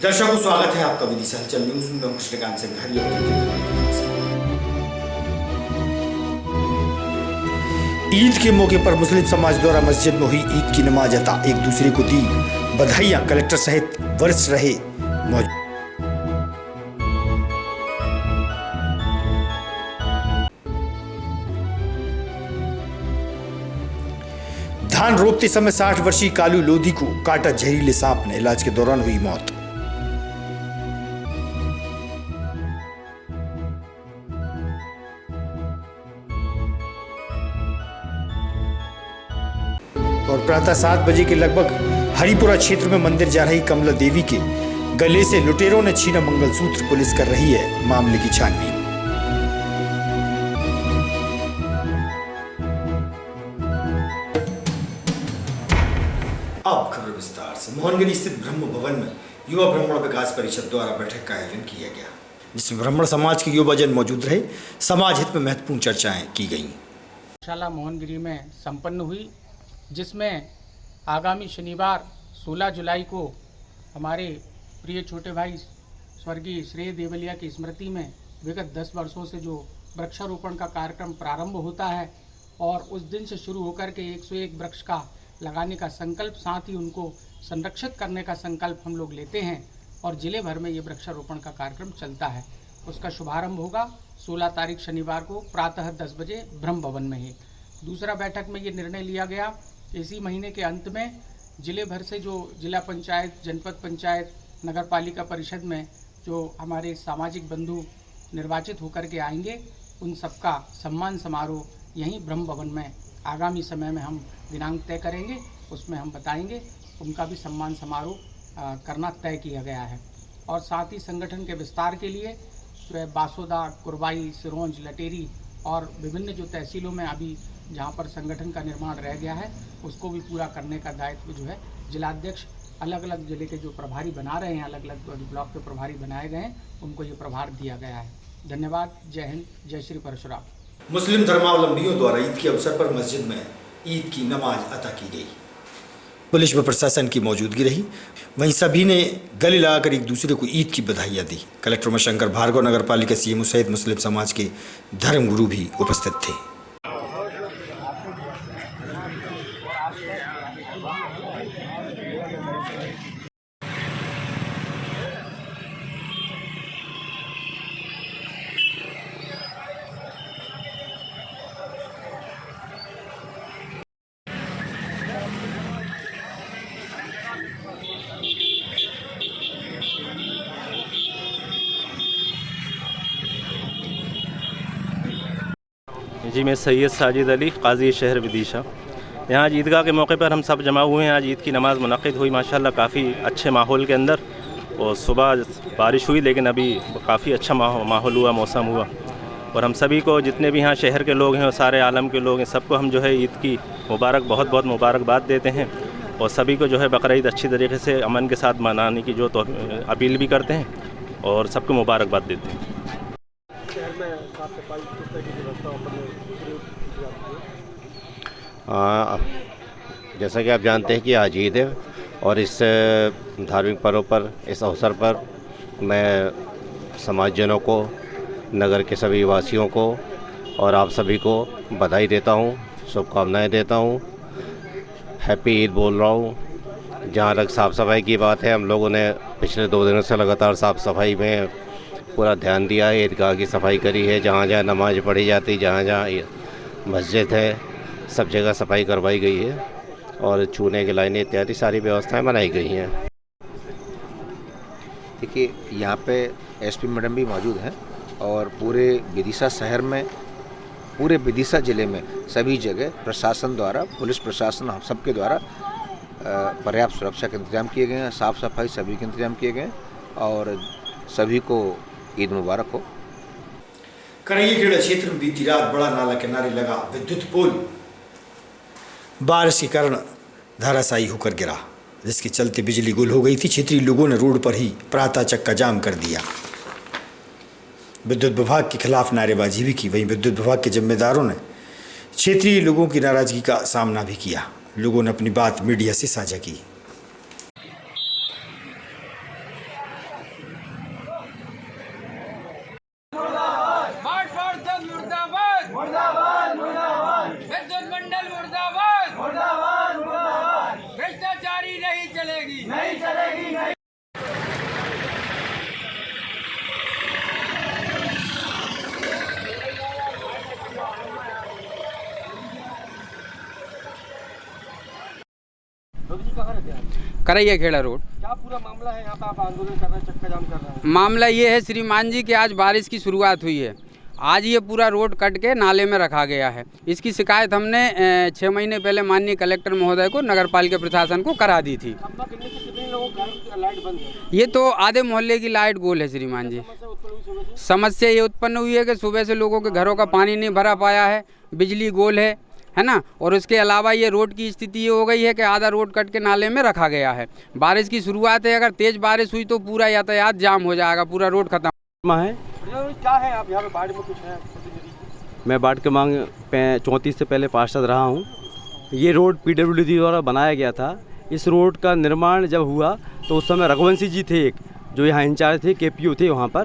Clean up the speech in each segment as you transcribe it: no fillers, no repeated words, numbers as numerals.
दर्शकों, स्वागत है आपका विदिशा हलचल न्यूज में। मैं कृष्णकांत सिंह हरी। ईद के मौके पर मुस्लिम समाज द्वारा मस्जिद में हुई ईद की नमाज अता, एक दूसरे को दी बधाइयां। कलेक्टर सहित वरिष्ठ रहे मौजूद। धान रोपते समय 60 वर्षीय कालू लोधी को काटा जहरीले सांप ने, इलाज के दौरान हुई मौत। और प्रातः 7 बजे के लगभग हरिपुरा क्षेत्र में मंदिर जा रही कमला देवी के गले से लुटेरों ने छीना मंगलसूत्र। पुलिस कर रही है मामले की छानबीन। अब खबर विस्तार से। मोहनगिरी स्थित ब्रह्म भवन में युवा ब्राह्मण विकास परिषद द्वारा बैठक का आयोजन किया गया, जिसमें ब्राह्मण समाज के युवजन मौजूद रहे। समाज हित में महत्वपूर्ण चर्चाएं की गईं। शाला मोहनगिरी में संपन्न हुई, जिसमें आगामी शनिवार 16 जुलाई को हमारे प्रिय छोटे भाई स्वर्गीय श्रेय देवलिया की स्मृति में विगत 10 वर्षों से जो वृक्षारोपण का कार्यक्रम प्रारंभ होता है और उस दिन से शुरू होकर के 101 वृक्ष का लगाने का संकल्प, साथ ही उनको संरक्षित करने का संकल्प हम लोग लेते हैं और जिले भर में ये वृक्षारोपण का कार्यक्रम चलता है। उसका शुभारंभ होगा 16 तारीख शनिवार को प्रातः 10 बजे ब्रह्म भवन में ही। दूसरा बैठक में ये निर्णय लिया गया, इसी महीने के अंत में जिले भर से जो जिला पंचायत, जनपद पंचायत, नगर पालिका परिषद में जो हमारे सामाजिक बंधु निर्वाचित होकर के आएंगे, उन सबका सम्मान समारोह यहीं ब्रह्म भवन में आगामी समय में हम दिनांक तय करेंगे, उसमें हम बताएंगे। उनका भी सम्मान समारोह करना तय किया गया है। और साथ ही संगठन के विस्तार के लिए जो है बासोदा, कुरवाई, सिरोंज, लटेरी और विभिन्न जो तहसीलों में अभी जहाँ पर संगठन का निर्माण रह गया है, उसको भी पूरा करने का दायित्व जो है जिलाध्यक्ष अलग अलग जिले के जो प्रभारी बना रहे हैं, अलग अलग ब्लॉक के प्रभारी बनाए गए हैं, उनको ये प्रभार दिया गया है। धन्यवाद। जय हिंद, जय श्री परशुराम। मुस्लिम धर्मावलंबियों द्वारा ईद के अवसर पर मस्जिद में ईद की नमाज अता की गई। पुलिस व प्रशासन की मौजूदगी रही। वहीं सभी ने गले लगाकर एक दूसरे को ईद की बधाइयां दी। कलेक्टर उमाशंकर भार्गव, नगर पालिका सीएमओ सहित मुस्लिम समाज के धर्मगुरु भी उपस्थित थे। जी, मैं सैयद साजिद अली, काजी शहर विदिशा। यहाँ आज ईदगाह के मौके पर हम सब जमा हुए हैं। आज ईद की नमाज़ मुनक़िद हुई माशाल्लाह काफ़ी अच्छे माहौल के अंदर। और सुबह बारिश हुई, लेकिन अभी काफ़ी अच्छा माहौल हुआ, मौसम हुआ। और हम सभी को, जितने भी यहाँ शहर के लोग हैं और सारे आलम के लोग हैं, सबको हम जो है ईद की बहुत बहुत मुबारकबाद देते हैं। और सभी को जो है बकरीद अच्छी तरीके से अमन के साथ मनाने की जो अपील भी करते हैं और सबको मुबारकबाद देते हैं। जैसा कि आप जानते हैं कि आज ईद है और इस धार्मिक पर्व पर, इस अवसर पर मैं समाजजनों को, नगर के सभी वासियों को और आप सभी को बधाई देता हूँ, शुभकामनाएं देता हूँ। हैप्पी ईद बोल रहा हूँ। जहाँ तक साफ़ सफाई की बात है, हम लोगों ने पिछले 2 दिनों से लगातार साफ़ सफाई में पूरा ध्यान दिया है। ईदगाह की सफाई करी है, जहाँ जहाँ नमाज पढ़ी जाती, जहाँ जहाँ मस्जिद है, सब जगह सफाई करवाई गई है और चूने की लाइनें इत्यादि सारी व्यवस्थाएं बनाई गई हैं। देखिए, यहाँ पे एसपी मैडम भी मौजूद हैं और पूरे विदिशा शहर में, पूरे विदिशा ज़िले में सभी जगह प्रशासन द्वारा, पुलिस प्रशासन हम सबके द्वारा पर्याप्त सुरक्षा के इंतजाम किए गए हैं। साफ़ सफाई सभी के इंतजाम किए गए हैं और सभी को ईद मुबारक हो। करैया क्षेत्र में बीती रात बड़ा नाला किनारे लगा विद्युत पोल बारिश के कारण धाराशायी होकर गिरा, जिसके चलते बिजली गुल हो गई थी। क्षेत्रीय लोगों ने रोड पर ही प्रातः चक्का जाम कर दिया। विद्युत विभाग के खिलाफ नारेबाजी भी की। वहीं विद्युत विभाग के जिम्मेदारों ने क्षेत्रीय लोगों की नाराजगी का सामना भी किया। लोगों ने अपनी बात मीडिया से साझा की। करैया खेड़ा रोड। क्या पूरा मामला है यहाँ पे, आप आंदोलन कर रहे हैं, चक्का जाम कर रहे हैं? मामला ये है श्रीमान जी कि आज बारिश की शुरुआत हुई है, आज ये पूरा रोड कट के नाले में रखा गया है। इसकी शिकायत हमने 6 महीने पहले माननीय कलेक्टर महोदय को, नगर पालिका प्रशासन को करा दी थी। कितने लोगों का लाइट बंद है? ये तो आधे मोहल्ले की लाइट गोल है श्रीमान जी। समस्या ये उत्पन्न हुई है कि सुबह से लोगों के घरों का पानी नहीं भरा पाया है, बिजली गोल है ना। और उसके अलावा ये रोड की स्थिति ये हो गई है कि आधा रोड कट के नाले में रखा गया है। बारिश की शुरुआत है, अगर तेज बारिश हुई तो पूरा यातायात जाम हो जाएगा, पूरा रोड खत्म है। क्या है आप यहाँ पे बाढ़ में कुछ है? मैं बाढ़ के मांग 34 से पहले पार्षद रहा हूँ। ये रोड PWD द्वारा बनाया गया था। इस रोड का निर्माण जब हुआ तो उस समय रघुवंशी जी थे, एक जो यहाँ इंचार्ज थे, KPO थे वहाँ पर।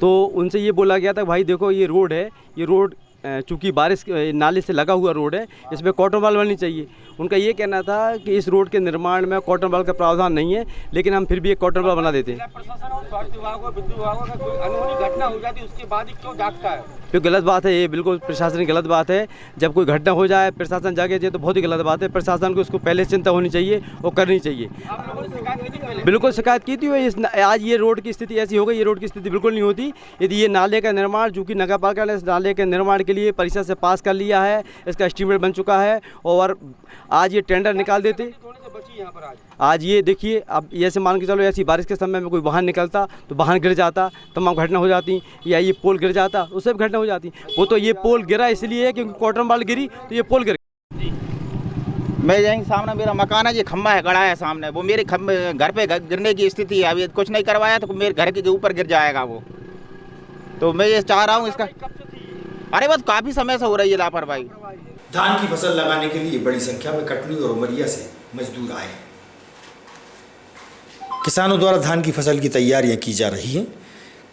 तो उनसे ये बोला गया था भाई देखो ये रोड है, ये रोड चूँकि बारिश नाले से लगा हुआ रोड है, इसमें कॉटन वाल बननी चाहिए। उनका ये कहना था कि इस रोड के निर्माण में कॉटन वाल का प्रावधान नहीं है, लेकिन हम फिर भी एक कॉटन वाल बना देते हैं। प्रशासन और स्वास्थ्य विभाग और विद्युत विभाग का कोई अनहोनी घटना हो जाती है उसके बाद ही क्यों जागता है? तो गलत बात है, ये बिल्कुल प्रशासन की गलत बात है। जब कोई घटना हो जाए प्रशासन जागे जाए तो बहुत ही गलत बात है। प्रशासन को इसको पहले चिंता होनी चाहिए और करनी चाहिए। आप लोगों ने शिकायत की थी पहले? बिल्कुल शिकायत की थी। आज ये रोड की स्थिति ऐसी हो गई, ये रोड की स्थिति बिल्कुल नहीं होती यदि ये नाले का निर्माण, चूँकि नगर पालिका ने इस नाले के निर्माण के लिए परिषद से पास कर लिया है, इसका एस्टीमेट बन चुका है और आज ये टेंडर निकाल देते। आज ये देखिए, अब ऐसे मान के चलो ऐसी बारिश के समय में कोई वाहन निकलता तो वाहन गिर जाता, तमाम घटना हो जाती, या ये पोल गिर जाता उससे भी घटना हो जाती। वो तो ये पोल गिरा इसलिए है क्योंकि कॉटन वाल गिरी तो ये पोल गिर। मैं यहीं सामने मेरा मकान है, ये खम्बा है, गड़ा है सामने, वो मेरे घर पे गिरने की स्थिति है। अभी कुछ नहीं करवाया तो मेरे घर के ऊपर गिर जाएगा वो। तो मैं ये चाह रहा हूँ इसका, अरे बस काफ़ी समय से हो रही है लापरवाही। धान की फसल लगाने के लिए बड़ी संख्या में कटनी और उमरिया से मजदूर आए। किसानों द्वारा धान की फसल की तैयारियां की जा रही हैं।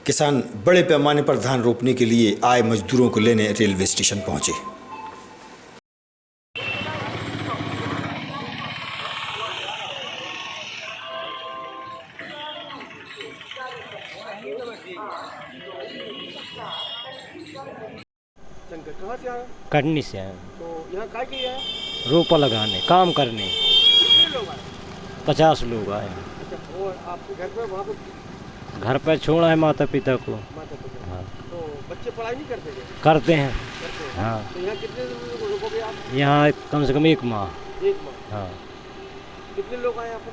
किसान बड़े पैमाने पर धान रोपने के लिए आए मजदूरों को लेने रेलवे स्टेशन पहुंचे। कहाँ से आए? कटनी से आए। तो यहाँ क्या किया है? रोपा लगाने, काम करने। कितने लोग आए? 50 लोग आए। और आपके घर पे वहाँ पे घर पर छोड़ा है माता पिता को। माता पिता। हाँ। तो बच्चे पढ़ाई नहीं करते थे? करते हैं। हाँ। तो यहाँ कितने रुकोगे आप? यहाँ कम से कम 1 माह। 1 माह। हाँ। कितने लोग आए यहाँ पे?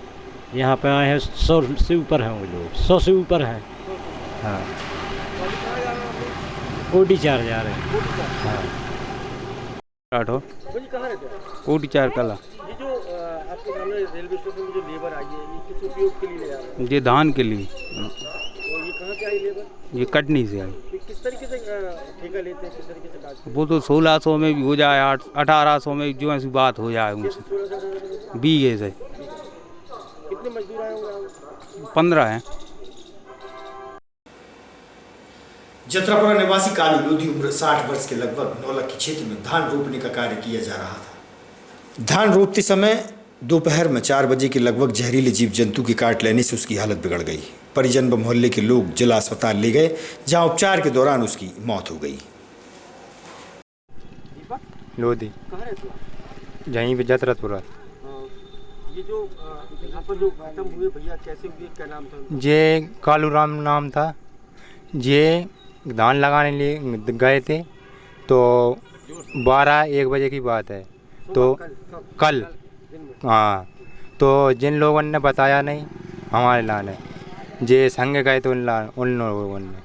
यहाँ पे आए हैं 100 से ऊपर हैं वो लोग, 100 से ऊपर हैं। हाँ। कोटी 4 जा रहे हैं। हाँ। कहाँ रहते हैं? कोटी 4 कला। ये जो आपके सामने रेलवे स्टेशन में जो लेबर आई है, ये किस उपयोग के लिए ले आ रहे हैं? ये धान के लिए। और ये कहाँ से आई लेबर? ये कटनी से आई। ये किस तरीके से ठेका लेते हैं, किस तरीके से काटते हैं? वो तो 1600 में भी हो जाए, 1800 में जो ऐसी बात हो जाए उनसे। बीघे से कितने मजदूर आए होंगे? 15 हैं। जत्रापुरा निवासी कालू लोधी उम्र 60 वर्ष के लगभग 9 लाख के क्षेत्र में धान रोपने का कार्य किया जा रहा था। धान रोपते समय दोपहर में 4 बजे के लगभग जहरीले जीव जंतु के काट लेने से उसकी हालत बिगड़ गई। परिजन व मोहल्ले के लोग जिला अस्पताल ले गए, जहां उपचार के दौरान उसकी मौत हो गई। लोधी कहाँ रहते हो? यहीं पे जतरतपुरा। ये जो यहाँ पर जो खत्म हुए भैया, कैसे हुए, क्या नाम था? ये कालू राम नाम था। ये धान लगाने लिए गए थे तो 12-1 बजे की बात है। तो कल हाँ, तो जिन लोगों ने बताया नहीं हमारे लाने, जे संग गए थे उन लोगों ने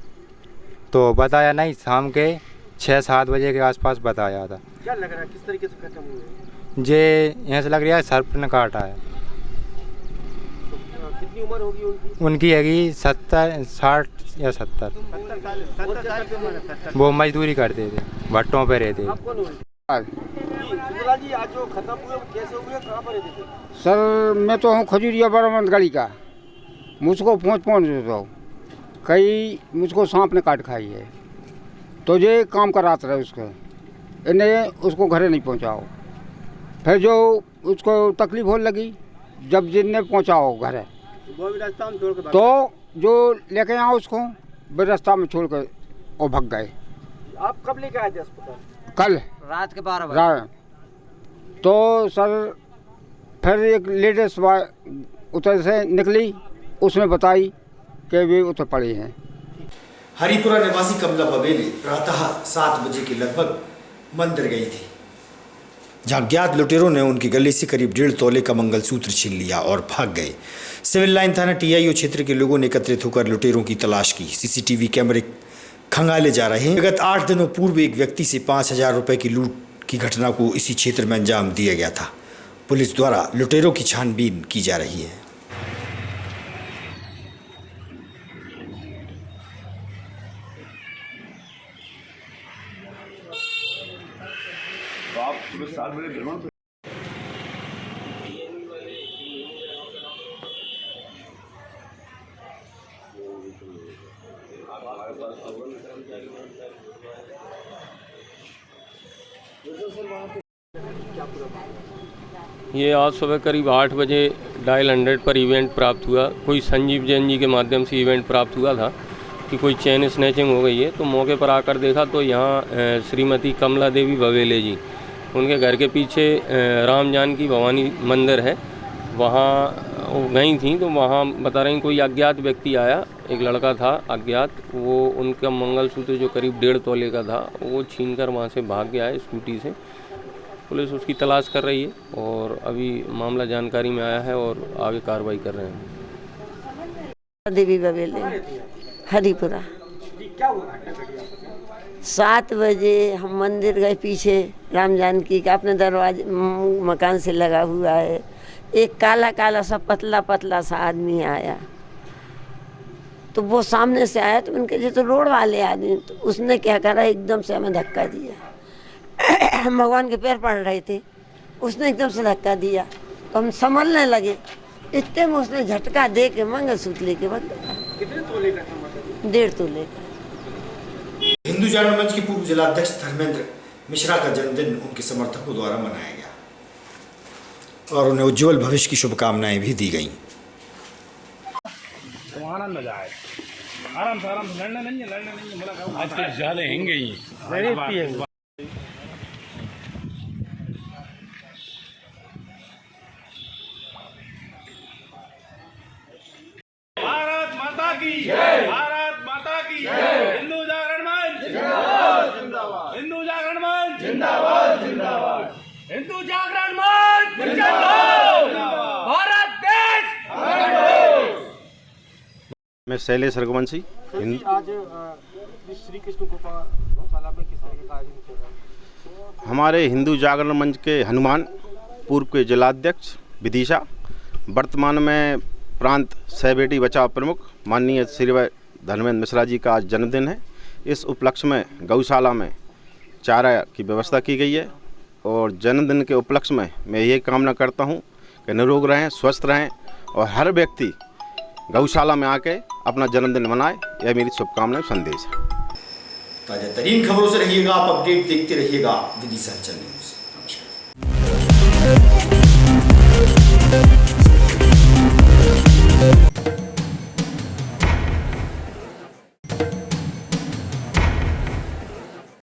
तो बताया नहीं। शाम के 6-7 बजे के आसपास बताया था। क्या लग रहा है, किस तरीके से खत्म हुए? जे यहाँ से लग रहा है सर्प ने काटा है। तो कितनी उम्र होगी उनकी? उनकी हैगी 60 या 70। वो मजदूरी करते थे, भट्टों पे रहते थे। आप कौन हो? सुंदरलाल जी, आज जो खत्म हुए कैसे हुए, कहाँ पर रहते थे? सर मैं तो हूँ खजूरिया बरामद गली का। मुझको पहुँच देता हूँ, कई मुझको सांप ने काट खाई है तो ये काम कराते रहे उसको, इन्हें उसको घरे नहीं पहुँचाओ। फिर जो उसको तकलीफ होने लगी, जब जिनने पहुँचाओ घरे वो भी रास्ता में छोड़ के तो जो लेके आओ उसको वे रास्ता में छोड़ कर और भाग गए। आप कब लेके आए थे अस्पताल? कल रात के 12 बजे। तो सर फिर एक लेडीज उतर से निकली, उसमें बताई कि वे उतर पड़े हैं। हरिपुरा निवासी कमला बवेली प्रातः 7 बजे के लगभग मंदिर गई थी, जहां ज्ञात लुटेरों ने उनके गले से करीब 1.5 तोले का मंगलसूत्र छीन लिया और भाग गए। सिविल लाइन थाना TIO क्षेत्र के लोगों ने एकत्रित होकर लुटेरों की तलाश की। CCTV कैमरे खंगाले जा रहे हैं। विगत 8 दिनों पूर्व एक व्यक्ति से 5,000 रुपए की लूट की घटना को इसी क्षेत्र में अंजाम दिया गया था। पुलिस द्वारा लुटेरों की छानबीन की जा रही है। ये आज सुबह करीब 8 बजे डायल 100 पर इवेंट प्राप्त हुआ। कोई संजीव जैन जी के माध्यम से इवेंट प्राप्त हुआ था कि कोई चेन स्नैचिंग हो गई है। तो मौके पर आकर देखा तो यहाँ श्रीमती कमला देवी बवेले जी, उनके घर के पीछे राम जानकी भवानी मंदिर है, वहाँ गई थी। तो वहाँ बता रही कोई अज्ञात व्यक्ति आया, एक लड़का था अज्ञात, वो उनका मंगलसूत्र जो करीब 1.5 तोले का था वो छीन कर वहाँ से भाग गया है स्कूटी से। पुलिस उसकी तलाश कर रही है और अभी मामला जानकारी में आया है और आगे कार्रवाई कर रहे हैं। देवी बवेले हरिपुरा। 7 बजे हम मंदिर गए, पीछे राम जानकी का अपने दरवाजे मकान से लगा हुआ है। एक काला काला सा पतला पतला सा आदमी आया, तो वो सामने से आया, तो उनके जो तो रोड वाले आदमी, तो उसने क्या करा, एकदम से हमें धक्का दिया। हम भगवान के पैर पड़ रहे थे, उसने एकदम से धक्का दिया, तो हम संभलने लगे। इतने में उसने झटका दे के मंगलसूत्र लेके भाग गया। कितने तोले का था? 1.5 तोले का। हिंदू जागरण मंच के पूर्व जिलाध्यक्ष धर्मेंद्र मिश्रा का जन्मदिन उनके समर्थकों द्वारा मनाया गया और उन्हें उज्जवल भविष्य की शुभकामनाएं भी दी गईं। आनंद मजा आए, आराम से लड़ना नहीं है मुलाकात। आज के ज्यादा हेंगे ही भारत माता की जय, भारत माता की जय। हिंदू जागरण मंच जिंदाबाद जिंदाबाद, हिंदू जागरण मंच जिंदाबाद जिंदाबाद, हिंदू जागरण मंच जिंदाबाद, भारत देश। मैं शैलेश रघुवंशी। आज श्री कृष्ण गौशाला में किस तरह का आयोजन किया गया? हमारे हिंदू जागरण मंच के हनुमान, पूर्व के जिलाध्यक्ष विदिशा, वर्तमान में प्रांत सहबेटी बचाव प्रमुख माननीय श्री धर्मेंद्र मिश्रा जी का आज जन्मदिन है। इस उपलक्ष्य में गौशाला में चारा की व्यवस्था की गई है और जन्मदिन के उपलक्ष्य में मैं ये कामना करता हूँ कि निरोग रहें, स्वस्थ रहें और हर व्यक्ति गौशाला में आके अपना जन्मदिन मनाए। यह मेरी शुभकामनाएं संदेश है। ताजा तरीन खबरों से रहिएगा, आप अपडेट देखते रहिएगा विदिशा चैनल न्यूज़। नमस्कार।